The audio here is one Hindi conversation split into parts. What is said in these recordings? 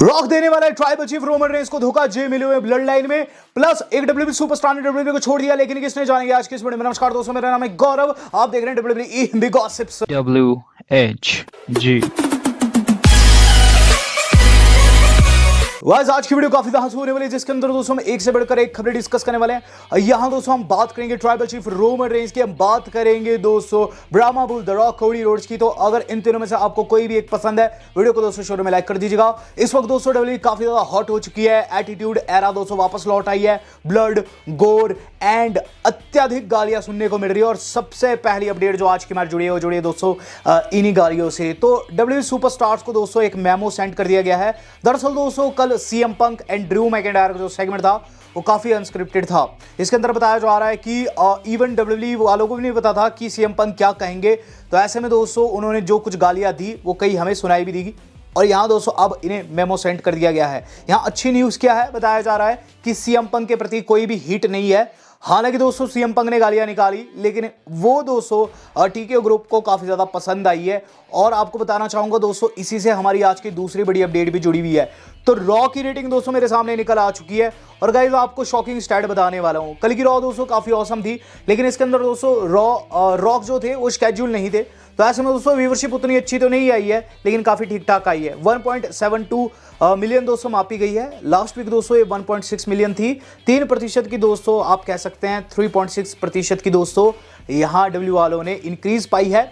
रॉक देने वाला ट्राइबल चीफ रोमन रेंस को धोखा जे मिले हुए ब्लड लाइन में, प्लस एक डब्ल्यूबी सुपरस्टार ने डब्ल्यूबी को छोड़ दिया, लेकिन किसने जानेंगे आज की इस वीडियो में। नमस्कार दोस्तों, मेरा नाम है गौरव, आप देख रहे हैं WB Hindi gossips WHG। Vice आज की वीडियो काफी बहस होने वाली है, जिसके अंदर दोस्तों हम एक से बढ़कर एक खबरें डिस्कस करने वाले हैं। यहाँ दोस्तों हम बात करेंगे ट्राइबल चीफ रोमन रेंस की, हम बात करेंगे दोस्तों Brahma bull, the rock, Cody Rhodes की। तो अगर इन तीनों में से आपको कोई भी एक पसंद है, वीडियो को दोस्तों शुरू में लाइक कर दीजिएगा। इस वक्त दोस्तों डब्ल्यूबी काफी ज्यादा हॉट हो चुकी है, एटीट्यूड एरा दोस्तों वापस लौट आई है, ब्लड, गोर एंड अत्यधिक गालियां सुनने को मिल रही है। और सबसे पहली अपडेट जो आज की हमारी जुड़ी है वो जुड़ी है दोस्तों इन्हीं गालियों से। तो डब्ल्यूबी सुपरस्टार्स को दोस्तों एक मेमो सेंड कर दिया गया है। दरअसल दोस्तों कल CM Punk and Drew McIntyre का जो सेगमेंट था वो काफी अनस्क्रिप्टेड था। इसके अंदर बताया जा रहा है कि इवन डब्ल्यूबी वालों को भी नहीं पता था कि सीएम पंक क्या कहेंगे। तो ऐसे में दोस्तों उन्होंने जो कुछ गालियां दी वो कई हमें सुनाई भी दी, और यहाँ दोस्तों अब इन्हें मेमो सेंड कर दिया गया है। यहाँ अच्छी न्यूज़ क्या है, बताया जा रहा है कि सीएम पंक के प्रति कोई भी हीट नहीं है। हालांकि दोस्तों सीएम पंक ने गालियां निकाली, लेकिन वो दोस्तों टीके ग्रुप को काफ़ी ज़्यादा पसंद आई है। और आपको बताना चाहूँगा दोस्तों, इसी से हमारी आज की दूसरी बड़ी अपडेट भी जुड़ी हुई है। तो रॉ की रेटिंग दोस्तों मेरे सामने निकल आ चुकी है, और गाइस आपको शॉकिंग स्टैट बताने वाला हूँ। कल की रॉ दोस्तों काफ़ी औसम थी, लेकिन इसके अंदर दोस्तों रॉक जो थे वो शेड्यूल नहीं थे। तो ऐसे में दोस्तों व्यूवरशिप उतनी अच्छी तो नहीं आई है, लेकिन काफ़ी ठीक ठाक आई है। 1.72 मिलियन दोस्तों मापी गई है। लास्ट वीक दोस्तों ये 1.6 मिलियन थी। 3% की दोस्तों आप कह सकते हैं, 3.6% की दोस्तों यहाँ डब्ल्यू वालों ने इंक्रीज पाई है।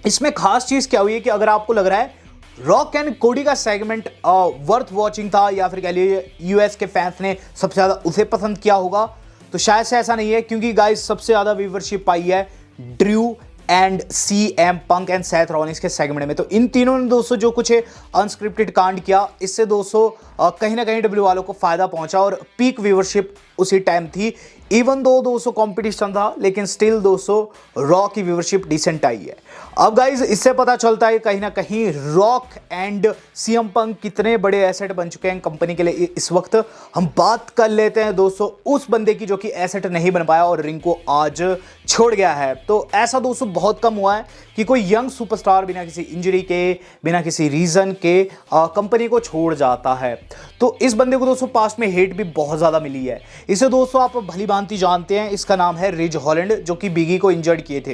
इसमें खास चीज़ क्या हुई है कि अगर आपको लग रहा है रॉक एंड कोडी का सेगमेंट वर्थ वॉचिंग था, या फिर कह लीजिए यूएस के फैंस ने सबसे ज़्यादा उसे पसंद किया होगा, तो शायद से ऐसा नहीं है। क्योंकि गाइस सबसे ज़्यादा व्यूवरशिप पाई है Drew and CM Punk and Seth Rollins के सेगमेंट में। तो इन तीनों ने दोस्तों जो कुछ अनस्क्रिप्टेड कांड किया, इससे दोस्तों कहीं ना कहीं डब्ल्यू वालों को फायदा पहुंचा, और पीक व्यूवरशिप उसी टाइम थी। इवन दो दोस्तों कंपटीशन था, लेकिन स्टिल दोस्तों रॉ की व्यूवरशिप डिसेंट आई है। अब गाइज इससे पता चलता है कहीं ना कहीं रॉक एंड सीएम पंक कितने बड़े एसेट बन चुके हैं कंपनी के लिए इस वक्त। हम बात कर लेते हैं दोस्तों उस बंदे की जो कि एसेट नहीं बन पाया और रिंग को आज छोड़ गया है। तो ऐसा दोस्तों बहुत कम हुआ है कि कोई यंग सुपरस्टार बिना किसी इंजरी के, बिना किसी रीजन के कंपनी को छोड़ जाता है। तो इस बंदे को दोस्तों पास्ट में हेट भी बहुत ज्यादा मिली है। इसे दोस्तों आप भली भांति जानते हैं, इसका नाम है रिज हॉलैंड, जो कि बिगी को इंजर्ड किए थे।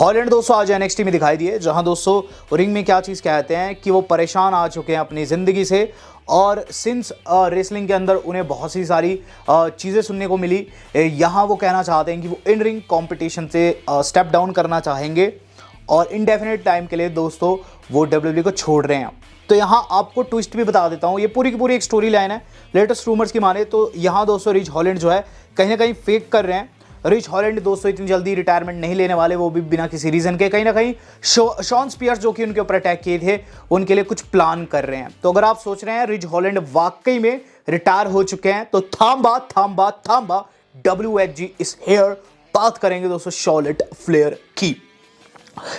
हॉलैंड दोस्तों आज एनएक्सटी में दिखाई दिए, जहां दोस्तों रिंग में क्या चीज कहते हैं कि वो परेशान आ चुके हैं अपनी जिंदगी से, और सिंस रेसलिंग के अंदर उन्हें बहुत सी सारी चीज़ें सुनने को मिली। यहाँ वो कहना चाहते हैं कि वो इन रिंग कॉम्पिटिशन से स्टेप डाउन करना चाहेंगे, और इनडेफिनेट टाइम के लिए दोस्तों वो डब्ल्यूडब्ल्यूई को छोड़ रहे हैं। तो यहाँ आपको ट्विस्ट भी बता देता हूँ, ये पूरी की पूरी एक स्टोरी लाइन है लेटेस्ट रूमर्स की माने तो। यहाँ दोस्तों रिच हॉलैंड जो है कहीं ना कहीं फेक कर रहे हैं। रिच हॉलैंड दोस्तों इतनी जल्दी रिटायरमेंट नहीं लेने वाले, वो भी बिना किसी रीजन के। कहीं ना कहीं शॉन स्पियर्स जो कि उनके ऊपर अटैक किए थे, उनके लिए कुछ प्लान कर रहे हैं। तो अगर आप सोच रहे हैं रिच हॉलैंड वाकई में रिटायर हो चुके हैं, तो थांबा WHG इज हियर। बात करेंगे दोस्तों शॉर्लेट फ्लेयर की।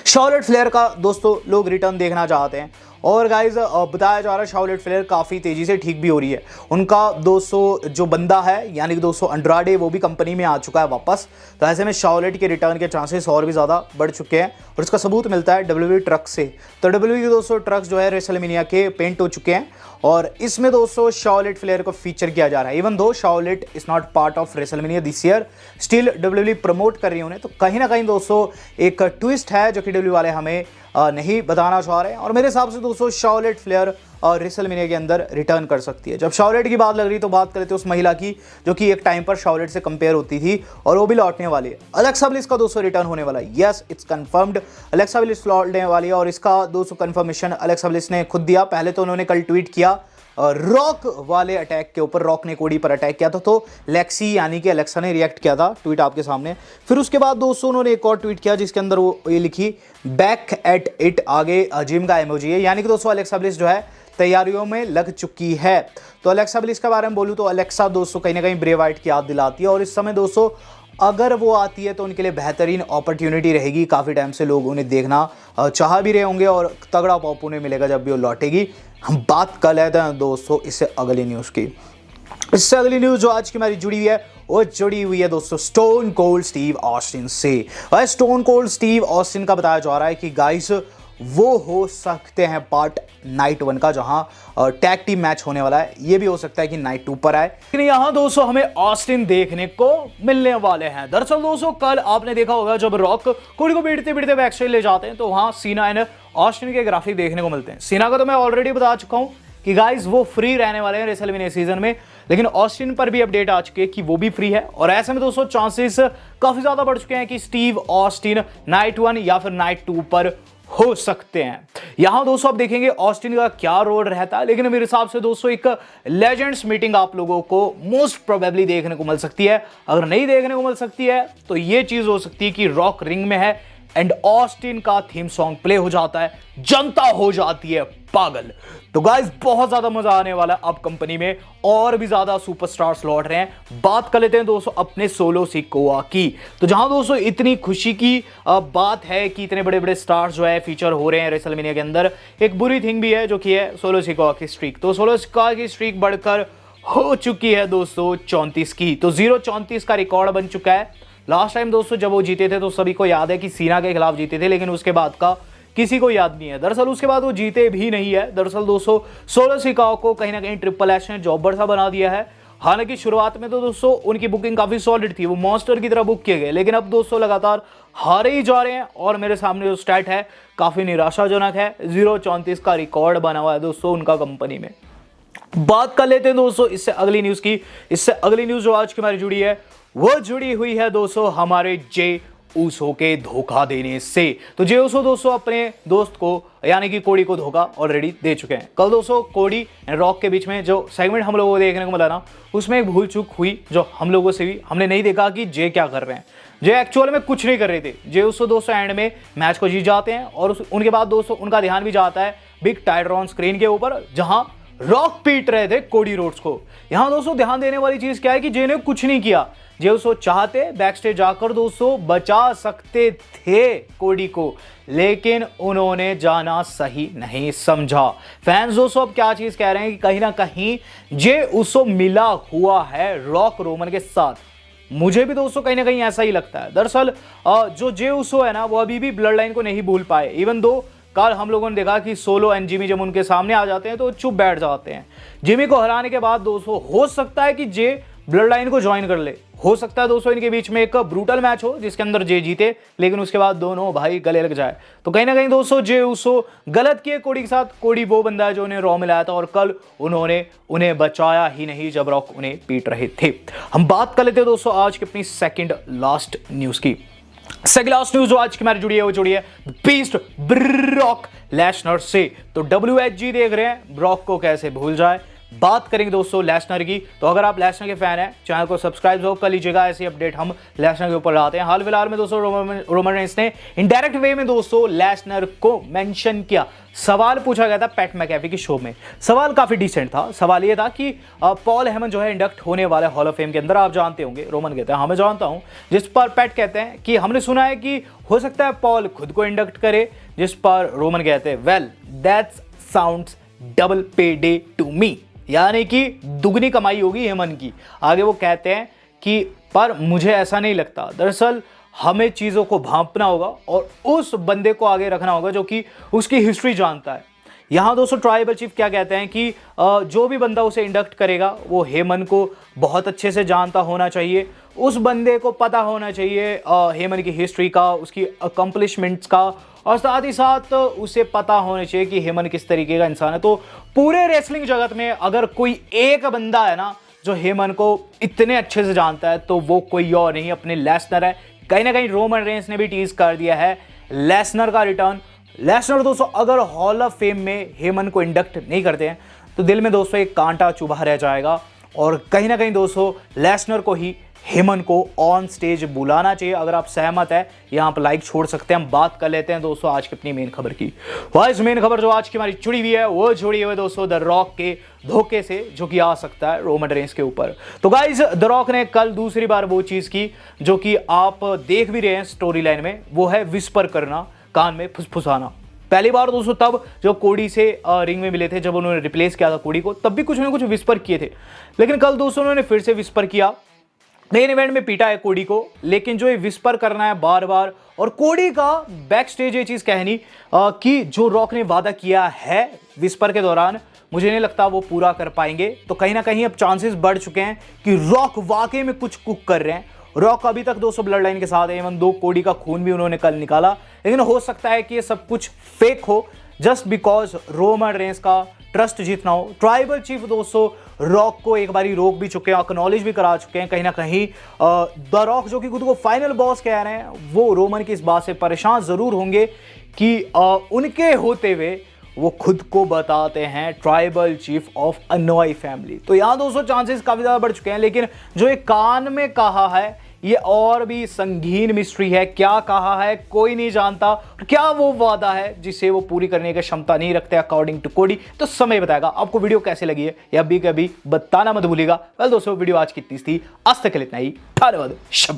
शॉर्लेट फ्लेयर का दोस्तों लोग रिटर्न देखना चाहते हैं, और गाइज बताया जा रहा है शॉर्लेट फ्लेयर काफ़ी तेज़ी से ठीक भी हो रही है। उनका दोस्तों जो बंदा है यानी कि दोस्तों अंड्राडे, वो भी कंपनी में आ चुका है वापस। तो ऐसे में शॉर्लेट के रिटर्न के चांसेस और भी ज़्यादा बढ़ चुके हैं, और इसका सबूत मिलता है डब्ल्यूडब्ल्यूई ट्रक से। तो डब्ल्यूडब्ल्यूई के दोस्तों ट्रक्स जो है रेसलमेनिया के पेंट हो चुके हैं, और इसमें दोस्तों शॉर्लेट फ्लेयर को फीचर किया जा रहा है। Even though Charlotte is not part of WrestleMania this year, still WWE promote कर रही है उन्हें। तो कहीं ना कहीं दोस्तों एक ट्विस्ट है जो कि डब्ल्यू वाले हमें नहीं बताना चाह रहे हैं। और मेरे हिसाब से दोस्तों शॉर्लेट फ्लेयर रेसलमेनिया के अंदर रिटर्न कर सकती है। जब शॉर्लेट की बात लग रही तो बात करते हैं उस महिला की जो कि एक टाइम पर शॉर्लेट से कंपेयर होती थी, और वो भी लौटने वाली है। अलेक्सा ब्लिस का दोस्तों रिटर्न होने वाला है। Yes it's confirmed, Alexa bliss लौटने वाली है, और इसका दोस्तों कंफर्मेशन अलेक्सा ब्लिस ने खुद दिया। पहले तो उन्होंने कल ट्वीट किया रॉक वाले अटैक के ऊपर, रॉक ने कोडी पर अटैक किया था, तो लेक्सी यानी कि अलेक्सा ने रिएक्ट किया था, ट्वीट आपके सामने। फिर उसके बाद दोस्तों उन्होंने एक और ट्वीट किया जिसके अंदर वो ये लिखी बैक एट इट, आगे जिम का इमोजी है, यानी कि दोस्तों अलेक्सा ब्लिस जो है तैयारियों में लग चुकी है। तो अलेक्सा ब्लिस के बारे में बोलूँ तो अलेक्सा दोस्तों कहीं ना कहीं ब्रे वाइट की याद दिलाती है, और इस समय दोस्तों अगर वो आती है तो उनके लिए बेहतरीन अपॉर्चुनिटी रहेगी। काफ़ी टाइम से लोग उन्हें देखना चाह भी रहे होंगे, और तगड़ा पॉप उन्हें मिलेगा जब भी वो लौटेगी। हम बात कर लेते हैं दोस्तों इससे अगली न्यूज़ की। इससे अगली न्यूज़ जो आज की हमारी जुड़ी हुई है वो जुड़ी हुई है दोस्तों स्टोन कोल्ड स्टीव ऑस्टिन से। स्टोन कोल्ड स्टीव ऑस्टिन का बताया जा रहा है कि गाइस वो हो सकते हैं पार्ट नाइट 1 का, जहां टैग टीम मैच होने वाला है। ये भी हो सकता है कि नाइट 2 पर आए। लेकिन यहां दोस्तों हमें ऑस्टिन देखने को मिलने वाले हैं। दरअसल दोस्तों कल आपने देखा होगा जब रॉक कोडी को पीटते पीटते बैकस्टेज ले जाते हैं तो वहां सीना एंड ऑस्टिन के ग्राफिक देखने को मिलते हैं। सीना का तो मैं ऑलरेडी बता चुका हूं कि गाइस वो फ्री रहने वाले हैं रेसलमेनिया सीजन में, लेकिन ऑस्टिन पर भी अपडेट आ चुकी है कि वो भी फ्री है। और ऐसे में दोस्तों चांसेस काफी ज्यादा बढ़ चुके हैं कि स्टीव ऑस्टिन नाइट 1 या फिर नाइट 2 पर हो सकते हैं। यहां दोस्तों आप देखेंगे ऑस्टिन का क्या रोल रहता है, लेकिन मेरे हिसाब से दोस्तों एक लेजेंड्स मीटिंग आप लोगों को मोस्ट प्रोबेबली देखने को मिल सकती है। अगर नहीं देखने को मिल सकती है तो यह चीज हो सकती है कि रॉक रिंग में है एंड ऑस्टिन का थीम सॉन्ग प्ले हो जाता है, जनता हो जाती है पागल। तो गाइस बहुत ज्यादा मजा आने वाला है। अब कंपनी में और भी ज्यादा सुपरस्टार्स लौट रहे हैं। बात कर लेते हैं दोस्तों अपने सोलो सिकोआ की। तो जहां दोस्तों इतनी खुशी की बात है कि इतने बड़े बड़े स्टार्स जो है फीचर हो रहे हैं रेसलमेनिया के अंदर, एक बुरी थिंग भी है जो कि है सोलो सिकोआ की स्ट्रीक। तो सोलो सिकोआ की स्ट्रीक बढ़कर हो चुकी है दोस्तों 34 की। तो 0-34 का रिकॉर्ड बन चुका है। लास्ट टाइम दोस्तों जब वो जीते थे तो सभी को याद है कि सीना के खिलाफ जीते थे, लेकिन उसके बाद का किसी को याद नहीं है। दरअसल उसके बाद वो जीते भी नहीं है। दरअसल दोस्तों सोलो सिकोआ को कहीं ना कहीं ट्रिपल एच ने जॉबर सा बना दिया है। हालांकि शुरुआत में तो दोस्तों उनकी बुकिंग काफी सॉलिड थी, वो मॉन्स्टर की तरह बुक किए गए, लेकिन अब दोस्तों लगातार हारे ही जा रहे हैं। और मेरे सामने जो स्टैट है काफी निराशाजनक है। 0-34 का रिकॉर्ड बना हुआ है दोस्तों उनका कंपनी में। बात कर लेते हैं दोस्तों इससे अगली न्यूज की। इससे अगली न्यूज जो आज की हमारी जुड़ी है वो जुड़ी हुई है दोस्तों हमारे जे ऊसो के धोखा देने से। तो जे ऊसो दोस्तों अपने दोस्त को यानी कि कोडी को धोखा ऑलरेडी दे चुके हैं। कल दोस्तों कोडी एंड रॉक के बीच में जो सेगमेंट हम लोगों को देखने को मिला ना, उसमें एक भूल चूक हुई जो हम लोगों से भी हमने नहीं देखा कि जे क्या कर रहे हैं। जे एक्चुअल में कुछ नहीं कर रहे थे। जे ऊसो दोस्तों एंड में मैच को जीत जाते हैं और उनके बाद दोस्तों उनका ध्यान भी जाता है बिग टाइटर ऑन स्क्रीन के ऊपर, जहां रॉक पीट रहे थे कोडी रोड्स को। यहां दोस्तों ध्यान देने वाली चीज क्या है कि जे ने कुछ नहीं किया। जे उसो चाहते बैकस्टेज जाकर दोस्तों बचा सकते थे कोडी को, लेकिन उन्होंने जाना सही नहीं समझा। फैंस दोस्तों अब क्या चीज कह रहे हैं कि कहीं ना कहीं जे उसो मिला हुआ है रॉक रोमन के साथ। मुझे भी दोस्तों कहीं ना कहीं ऐसा ही लगता है। दरअसल जो जे उसो है ना वो अभी भी ब्लड लाइन को नहीं भूल पाए। इवन दो कल हम लोगों ने देखा कि सोलो एंड जिमी जब उनके सामने आ जाते हैं तो चुप बैठ जाते हैं। जिमी को हराने के बाद दोस्तों हो सकता है कि जे ब्लड लाइन को ज्वाइन कर ले। हो सकता है दोस्तों इनके बीच में एक ब्रूटल मैच हो जिसके अंदर जे जीते, लेकिन उसके बाद दोनों भाई गले लग जाए। तो कहीं ना कहीं दोस्तों जे उसो गलत किए कोडी के साथ। कोडी वो बंदा है जो उन्हें रॉ मिलाया था और कल उन्होंने उन्हें बचाया ही नहीं जब रॉक उन्हें पीट रहे थे। हम बात कर लेते हैं दोस्तों आज की अपनी सेकंड लास्ट न्यूज की। सेकंड लास्ट न्यूज जो आज की हमारी जुड़ी है वो जुड़ी है बीस्ट ब्रॉक लेसनर से। तो WHG देख रहे हैं ब्रॉक को कैसे भूल जाए। बात करेंगे दोस्तों लेसनर की। तो अगर आप लेसनर के फैन हैं चैनल को सब्सक्राइब जरूर कर लीजिएगा। ऐसी अपडेट हम लेसनर के ऊपर लाते हैं। हाल फिलहाल में दोस्तों रोमन रेंस ने इनडायरेक्ट वे में दोस्तों लेसनर को मेंशन किया। सवाल पूछा गया था पैट मैकएफी की शो में। सवाल काफी डिसेंट था। सवाल यह था कि पॉल हेमन जो है इंडक्ट होने वाले हॉल ऑफ फेम के अंदर, आप जानते होंगे। रोमन कहते हैं हाँ मैं जानता हूं। जिस पर पैट कहते हैं कि हमने सुना है कि हो सकता है पॉल खुद को इंडक्ट करे। जिस पर रोमन कहते हैं वेल दैट्स साउंड्स डबल पे डे टू मी, यानी कि दुगनी कमाई होगी हेमन की। आगे वो कहते हैं कि पर मुझे ऐसा नहीं लगता। दरअसल हमें चीज़ों को भांपना होगा और उस बंदे को आगे रखना होगा जो कि उसकी हिस्ट्री जानता है। यहाँ दोस्तों ट्राइबल चीफ क्या कहते हैं कि जो भी बंदा उसे इंडक्ट करेगा वो हेमन को बहुत अच्छे से जानता होना चाहिए। उस बंदे को पता होना चाहिए हेमन की हिस्ट्री का, उसकी अकम्पलिशमेंट्स का, और साथ ही साथ उसे पता होना चाहिए कि हेमन किस तरीके का इंसान है। तो पूरे रेसलिंग जगत में अगर कोई एक बंदा है ना जो हेमन को इतने अच्छे से जानता है तो वो कोई और नहीं अपने लेसनर है। कहीं ना कहीं रोमन रेंस ने भी टीज कर दिया है लेसनर का रिटर्न। लेसनर दोस्तों अगर हॉल ऑफ फेम में हेमन को इंडक्ट नहीं करते हैं तो दिल में दोस्तों एक कांटा चुभा रह जाएगा। और कहीं ना कहीं दोस्तों लेसनर को ही हेमन को ऑन स्टेज बुलाना चाहिए। अगर आप सहमत है यहाँ पर लाइक छोड़ सकते हैं। हम बात कर लेते हैं दोस्तों आज की अपनी मेन खबर की। वाइस मेन खबर जो आज की हमारी जुड़ी हुई है वो जुड़ी हुई है दोस्तों द रॉक के धोखे से जो कि आ सकता है रोमन रेंस के ऊपर। तो गाइज द रॉक ने कल दूसरी बार वो चीज की जो कि आप देख भी रहे हैं स्टोरी लाइन में, वो है विस्पर करना, कान में फुसफुसाना। पहली बार दोस्तों तब जो कोडी से रिंग में मिले थे, जब उन्होंने रिप्लेस किया था कोडी को, तब भी कुछ ना कुछ विस्पर किए थे। लेकिन कल दोस्तों उन्होंने फिर से विस्पर किया। मेन इवेंट में पीटा है कोडी को, लेकिन जो ये विस्पर करना है बार बार और कोडी का बैक स्टेज ये चीज कहनी कि जो रॉक ने वादा किया है विस्पर के दौरान, मुझे नहीं लगता वो पूरा कर पाएंगे। तो कहीं ना कहीं अब चांसेस बढ़ चुके हैं कि रॉक वाकई में कुछ कुक कर रहे हैं। रॉक अभी तक 200 ब्लड लाइन के साथ है, इवन 2 कोडी का खून भी उन्होंने कल निकाला, लेकिन हो सकता है कि ये सब कुछ फेक हो जस्ट बिकॉज रोमन रेंस का ट्रस्ट जीतना हो। ट्राइबल चीफ दोस्तों रॉक को एक बारी रोक भी चुके हैं, एक्नॉलेज भी करा चुके हैं। कहीं ना कहीं द रॉक जो कि खुद को फाइनल बॉस कह रहे हैं, वो रोमन की इस बात से परेशान जरूर होंगे कि उनके होते हुए वो खुद को बताते हैं tribal chief of Anoa'i family. तो यहां दोस्तों चांसेस काफी ज्यादा बढ़ चुके हैं, लेकिन जो एक कान में कहा है ये और भी संगीन मिस्ट्री है। क्या कहा है कोई नहीं जानता, क्या वो वादा है जिसे वो पूरी करने की क्षमता नहीं रखते अकॉर्डिंग टू कोडी, तो समय बताएगा। आपको वीडियो कैसे लगी है या भी कभी बताना मत भूलिएगा। वेल दोस्तों वीडियो आज की इतनी थी, आज तक के लिए इतना ही। धन्यवाद। शब्बा।